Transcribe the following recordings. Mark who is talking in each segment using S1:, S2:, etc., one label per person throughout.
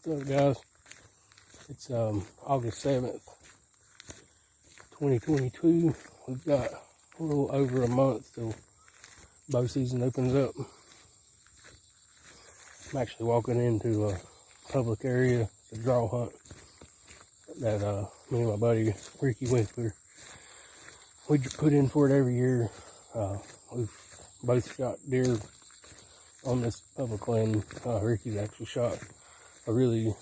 S1: What's up, guys? It's August 7th, 2022. We've got a little over a month till bow season opens up. I'm actually walking into a public area. It's a draw hunt that me and my buddy Ricky Winkler, we put in for it every year. We've both shot deer on this public land. Ricky's actually shot a really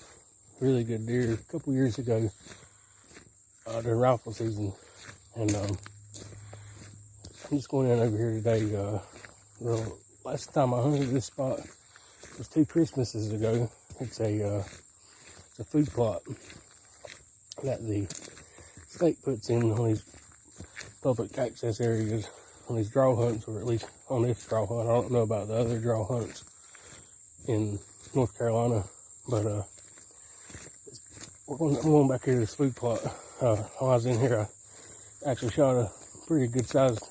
S1: good deer a couple years ago during rifle season, and I'm just going in over here today. The last time I hunted this spot was 2 Christmases ago. It's a food plot that the state puts in on these public access areas on these draw hunts, or at least on this draw hunt. I don't know about the other draw hunts in North Carolina, but I'm going back here to this food plot. While I was in here, I actually shot a pretty good sized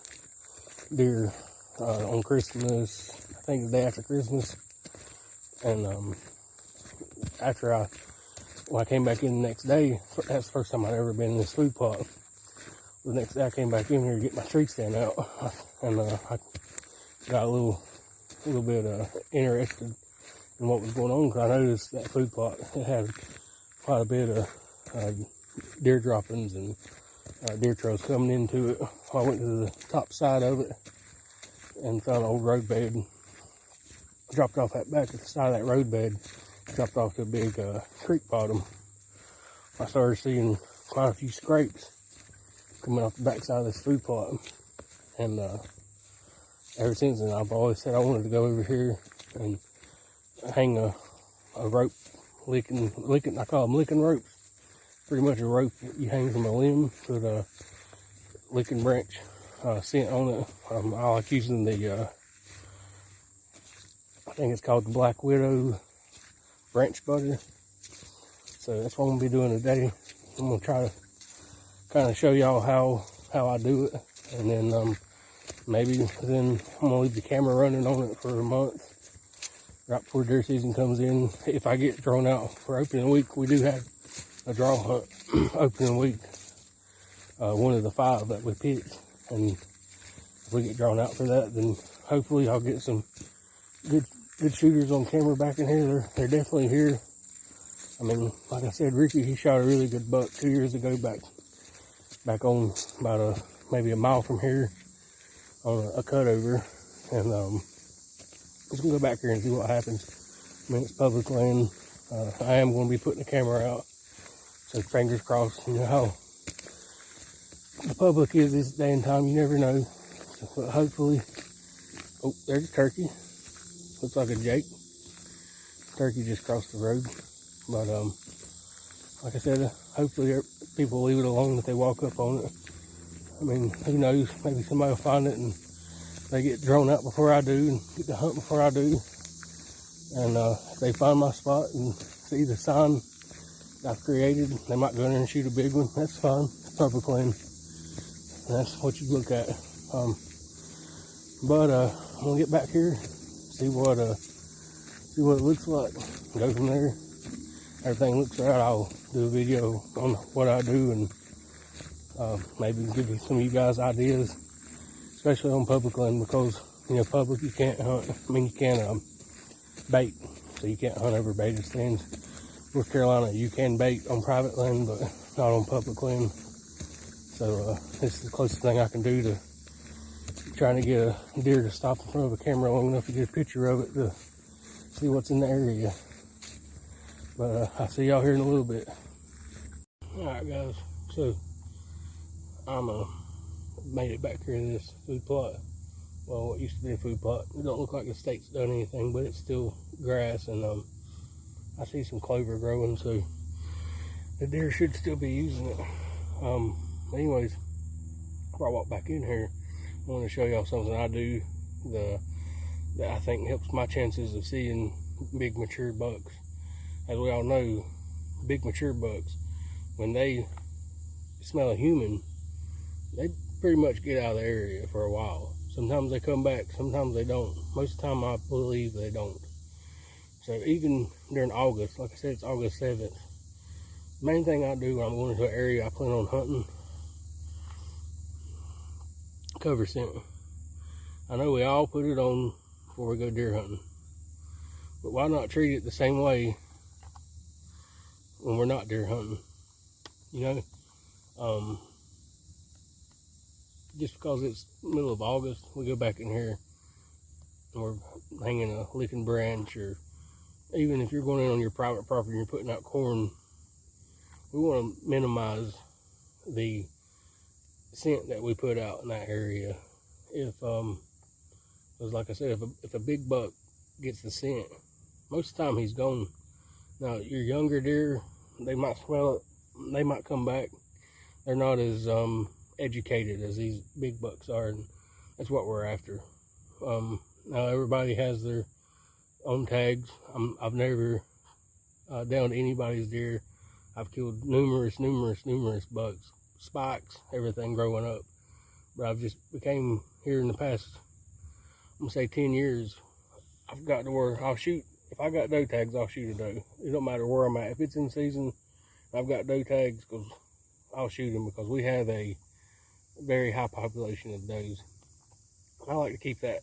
S1: deer on Christmas, I think the day after Christmas. And when I came back in the next day, that's the first time I'd ever been in this food plot. The next day I came back in here to get my tree stand out, and I got a little bit interested in what was going on, because I noticed that food plot, it had quite a bit of deer droppings and deer trails coming into it. I went to the top side of it and found an old road bed, dropped off that back at the side of that road bed, dropped off to a big creek bottom. I started seeing quite a few scrapes coming off the backside of this food plot, and ever since then I've always said I wanted to go over here and hang a rope, licking, I call them licking ropes. Pretty much a rope that you hang from a limb with a licking branch scent on it. I like using the I think it's called the Black Widow branch butter. So that's what I'm gonna be doing today. I'm gonna try to kind of show y'all how I do it, and then maybe then I'm gonna leave the camera running on it for a month right before deer season comes in. If I get thrown out for opening week, we do have a draw hunt opening week, one of the 5 that we picked, and if we get drawn out for that, then hopefully I'll get some good shooters on camera back in here. They're definitely here. I mean, like I said, Ricky, he shot a really good buck 2 years ago back on about maybe a mile from here on a cutover, and I'm just gonna go back here and see what happens. I mean, it's public land. I am going to be putting the camera out, so fingers crossed. You know how the public is this day and time, you never know. But hopefully, oh, there's a turkey. Looks like a Jake. Turkey just crossed the road. But like I said, hopefully people leave it alone if they walk up on it. I mean, who knows? Maybe somebody will find it and they get drawn out before I do and get to hunt before I do. And if they find my spot and see the sign I've created, they might go in there and shoot a big one. That's fine. It's public land. And that's what you look at. But I'm gonna get back here, see what it looks like, go from there. Everything looks right, I'll do a video on what I do, and maybe give you some of you guys ideas, especially on public land, because you know, public you can't hunt. I mean, you can't bait, so you can't hunt over baited stands. North Carolina, you can bait on private land, but not on public land. So this is the closest thing I can do to trying to get a deer to stop in front of a camera long enough to get a picture of it to see what's in the area. But I'll see y'all here in a little bit. Alright guys, so I'm made it back here to this food plot. Well, what used to be a food plot. It don't look like the state's done anything, but it's still grass, and I see some clover growing, so the deer should still be using it. Anyways, before I walk back in here, I want to show y'all something I do that I think helps my chances of seeing big mature bucks. As we all know, big mature bucks, when they smell a human, they pretty much get out of the area for a while. Sometimes they come back, sometimes they don't. Most of the time I believe they don't. So even during August, like I said, it's August 7th. Main thing I do when I'm going to an area I plan on hunting, cover scent. I know we all put it on before we go deer hunting, but why not treat it the same way when we're not deer hunting? You know, just because it's middle of August, we go back in here and we're hanging a licking branch, or even if you're going in on your private property and you're putting out corn, we want to minimize the scent that we put out in that area. Because like I said, if a big buck gets the scent, most of the time he's gone. Now, your younger deer, they might smell it, they might come back. They're not as educated as these big bucks are, and that's what we're after. Now, everybody has their own tags. I've never downed anybody's deer. I've killed numerous bucks, spikes, everything growing up. But I've just became, here in the past, I'm gonna say 10 years, I've got to where I'll shoot. If I got doe tags, I'll shoot a doe. It don't matter where I'm at. If it's in season, I've got doe tags, because I'll shoot them, because we have a very high population of does. I like to keep that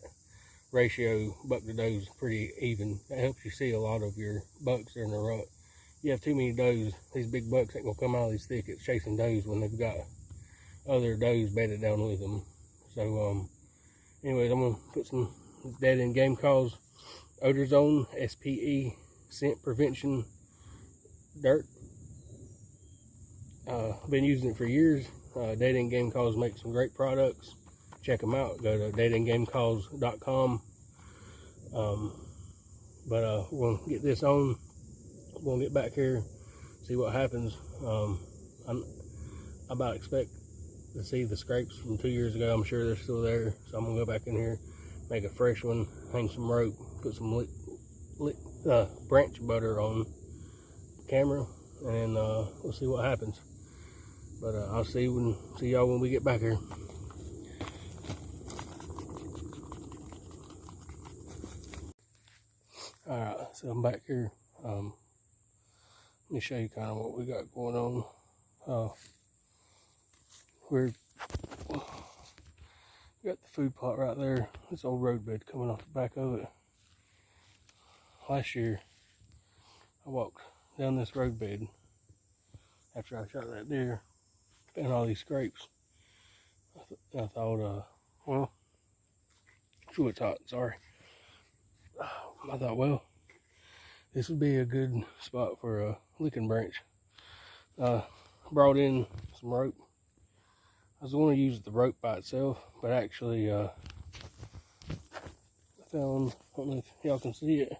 S1: ratio buck to does pretty even. That helps you see a lot of your bucks that are in the rut. You have too many does, these big bucks ain't gonna come out of these thickets chasing does when they've got other does bedded down with them. So anyways, I'm gonna put some dead end game calls, Odor Zone SPE scent prevention dirt. I've been using it for years. Dead End Game Calls make some great products. Check them out. Go to deadendgamecalls.com. But we're gonna get this on. We're gonna get back here, see what happens. I about expect to see the scrapes from 2 years ago. I'm sure they're still there, so I'm gonna go back in here, make a fresh one, hang some rope, put some branch butter on the camera, and we'll see what happens. But I'll see y'all when we get back here. All right, so I'm back here. Let me show you kind of what we got going on. We got the food plot right there. This old road bed coming off the back of it. Last year, I walked down this road bed after I shot that deer, found all these scrapes. I thought, well, chew it's hot, sorry. I thought, well, this would be a good spot for a licking branch. Brought in some rope. I was going to use the rope by itself, but actually, I found, I don't know if y'all can see it,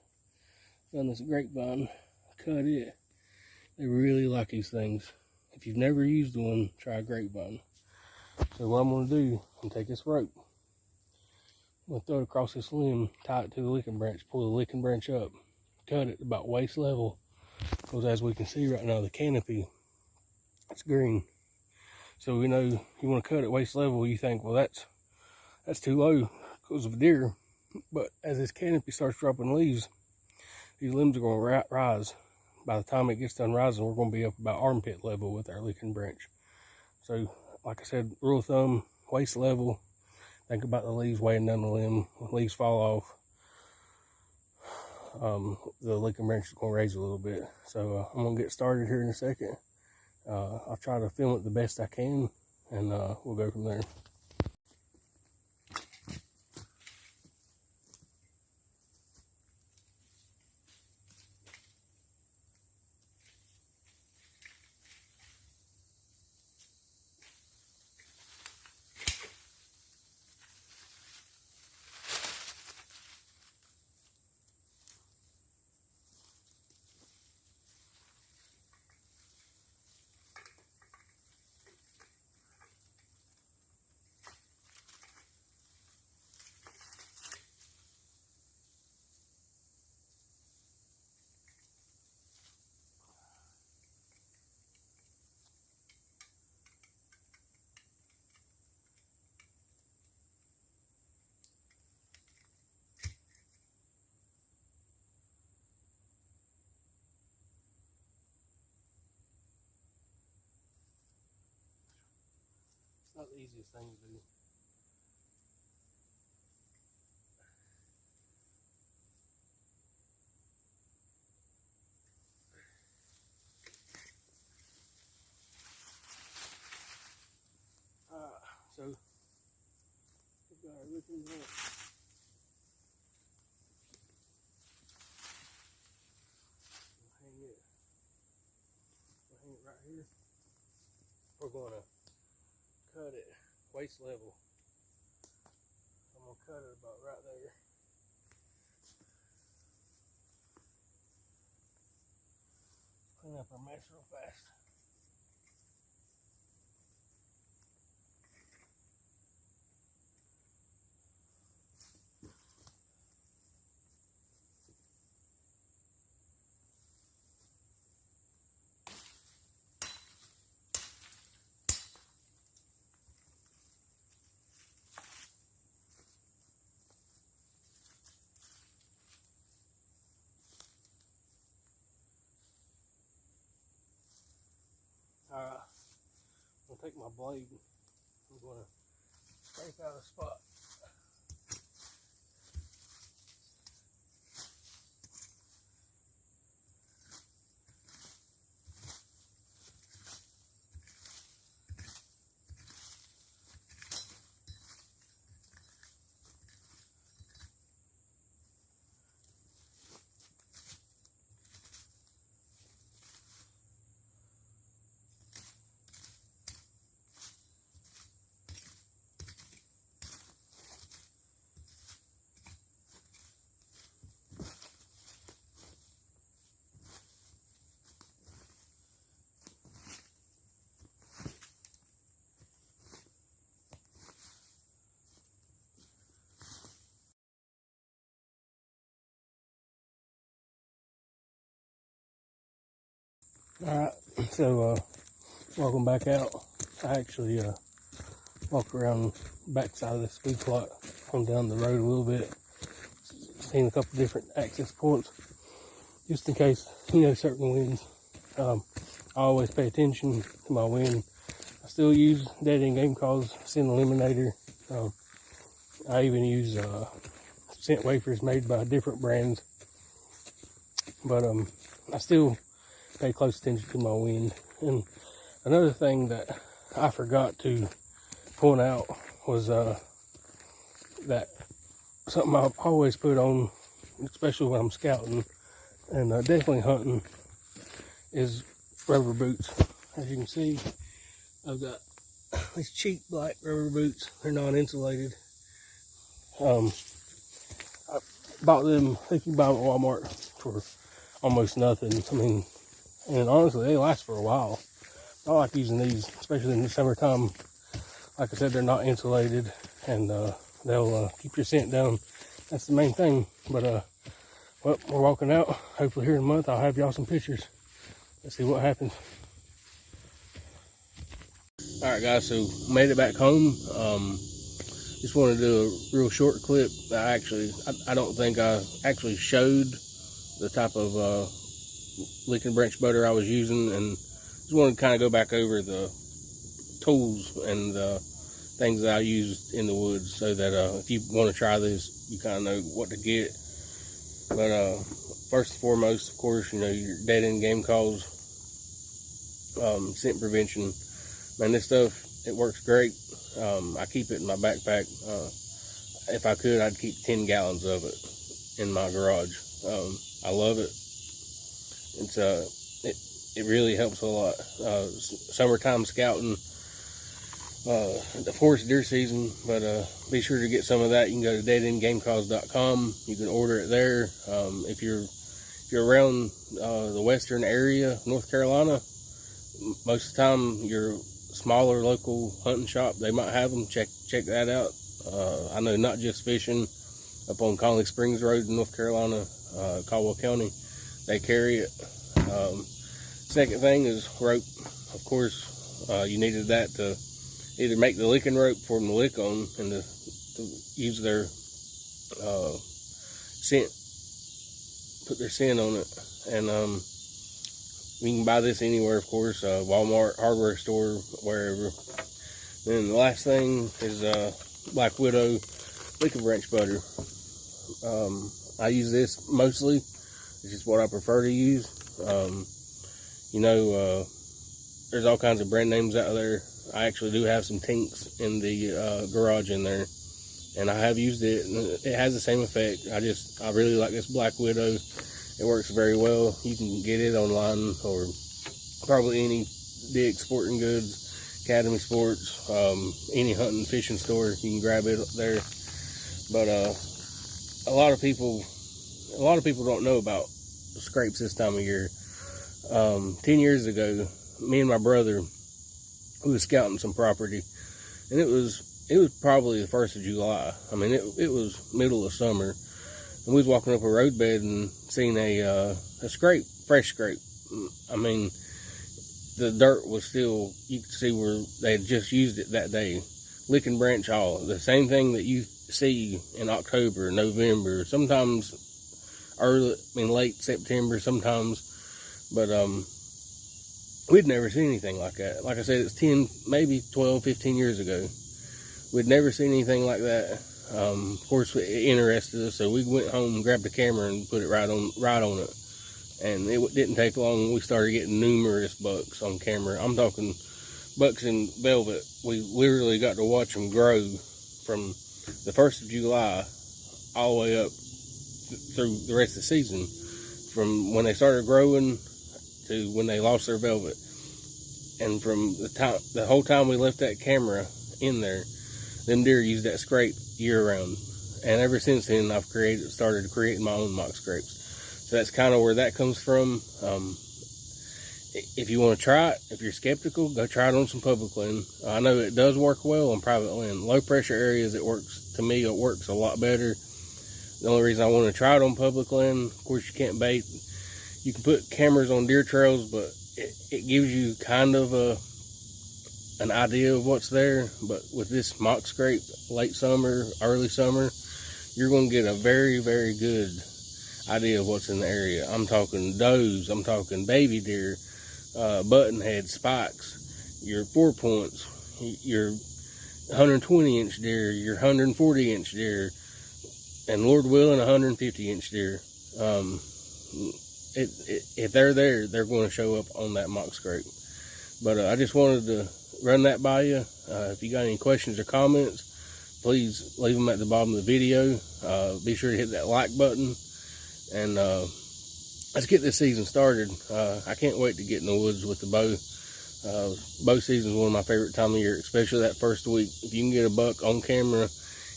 S1: found this grapevine, cut it. They really like these things. If you've never used one, try a grapevine. So what I'm going to do, I'm going to take this rope, I'm going to throw it across this limb, tie it to the licking branch, pull the licking branch up, cut it about waist level, because as we can see right now, the canopy, it's green. So we know you want to cut at waist level, you think, well, that's too low because of a deer. But as this canopy starts dropping leaves, these limbs are going to rise. By the time it gets done rising, we're going to be up about armpit level with our licking branch. So, like I said, rule of thumb, waist level. Think about the leaves weighing down the limb. When leaves fall off, the licking branch is going to raise a little bit. So I'm going to get started here in a second. I'll try to film it the best I can, and we'll go from there. not the easiest thing to do. So we've got our looking up. We'll hang it right here. We're going to cut it waist level. I'm going to cut it about right there. Clean up our mesh real fast. Alright, I'm going to take my blade. I'm going to scrape out a spot. Alright, so welcome back out. I actually walked around the back side of this food plot, come down the road a little bit, seen a couple different access points, just in case, you know, certain winds. I always pay attention to my wind. I still use dead end game calls, scent eliminator. I even use scent wafers made by different brands, but I still pay close attention to my wind. And another thing that I forgot to point out was that something I always put on, especially when I'm scouting and definitely hunting, is rubber boots. As you can see, I've got these cheap black rubber boots. They're non-insulated. I bought them, I think you buy them at Walmart for almost nothing. I mean, and honestly, they last for a while. I like using these, especially in the summertime. Like I said, they're not insulated, and they'll keep your scent down. That's the main thing. But well, we're walking out. Hopefully here in a month, I'll have y'all some pictures. Let's see what happens. All right, guys. So made it back home. Just want to do a real short clip. I don't think I actually showed the type of licking branch butter I was using, and just wanted to kind of go back over the tools and the things that I used in the woods, so that if you want to try this, you kind of know what to get. But first and foremost, of course, you know, your dead end game calls, scent prevention. Man, this stuff, it works great. I keep it in my backpack. If I could, I'd keep 10 gallons of it in my garage. I love it. It really helps a lot. Summertime scouting, the forest deer season, but be sure to get some of that. You can go to deadendgamecalls.com. You can order it there. If you're around the western area, North Carolina, most of the time your smaller local hunting shop, they might have them. Check that out. I know Not Just Fishing up on Conley Springs Road in North Carolina, Caldwell County, they carry it. Second thing is rope. Of course, you needed that to either make the licking rope for them to lick on, and to use their scent, put their scent on it. And you can buy this anywhere, of course, Walmart, hardware store, wherever. Then the last thing is Black Widow Liquid Branch Butter. I use this mostly. It's just what I prefer to use. You know, there's all kinds of brand names out there. I actually do have some Tinks in the garage in there, and I have used it, and it has the same effect. I really like this Black Widow. It works very well. You can get it online or probably any Dick's Sporting Goods, Academy Sports, any hunting fishing store. You can grab it there. But a lot of people don't know about scrapes this time of year. 10 years ago, me and my brother, we was scouting some property, and it was probably the 1st of July. I mean, it was middle of summer, and we was walking up a roadbed and seen a scrape, fresh scrape. I mean, the dirt was still, you could see where they had just used it that day. Licking branch all, the same thing that you see in October, November, sometimes late September sometimes, but we'd never seen anything like that. Like I said, it's 10, maybe 12, 15 years ago. We'd never seen anything like that. Of course, it interested us, so we went home, grabbed the camera, and put it right on it. And it didn't take long. We started getting numerous bucks on camera. I'm talking bucks in velvet. We literally got to watch them grow from the 1st of July all the way up through the rest of the season, from when they started growing to when they lost their velvet. And from the whole time we left that camera in there, them deer used that scrape year round. And ever since then, I've started creating my own mock scrapes. So that's kind of where that comes from. If you want to try it, if you're skeptical, go try it on some public land. I know it does work well on private land. Low pressure areas, it works a lot better. The only reason I want to try it on public land, of course, you can't bait. You can put cameras on deer trails, but it gives you kind of an idea of what's there. But with this mock scrape, late summer, early summer, you're going to get a very, very good idea of what's in the area. I'm talking does, I'm talking baby deer, buttonhead, spikes, your 4 points, your 120-inch deer, your 140-inch deer, and Lord willing, 150-inch deer. If they're there, they're going to show up on that mock scrape. But I just wanted to run that by you. If you got any questions or comments, please leave them at the bottom of the video. Be sure to hit that like button. And let's get this season started. I can't wait to get in the woods with the bow. Bow season is one of my favorite time of year, especially that first week. If you can get a buck on camera,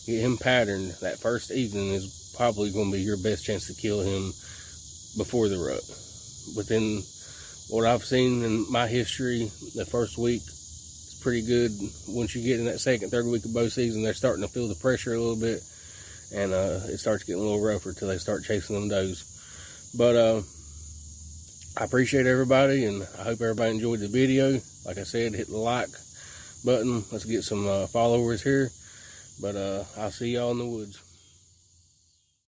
S1: get him patterned, that first evening is probably going to be your best chance to kill him before the rut. Within what I've seen in my history, the first week is pretty good. Once you get in that second, third week of bow season, they're starting to feel the pressure a little bit, and it starts getting a little rougher till they start chasing them does. But I appreciate everybody, and I hope everybody enjoyed the video. Like I said, hit the like button. Let's get some followers here. But I'll see y'all in the woods.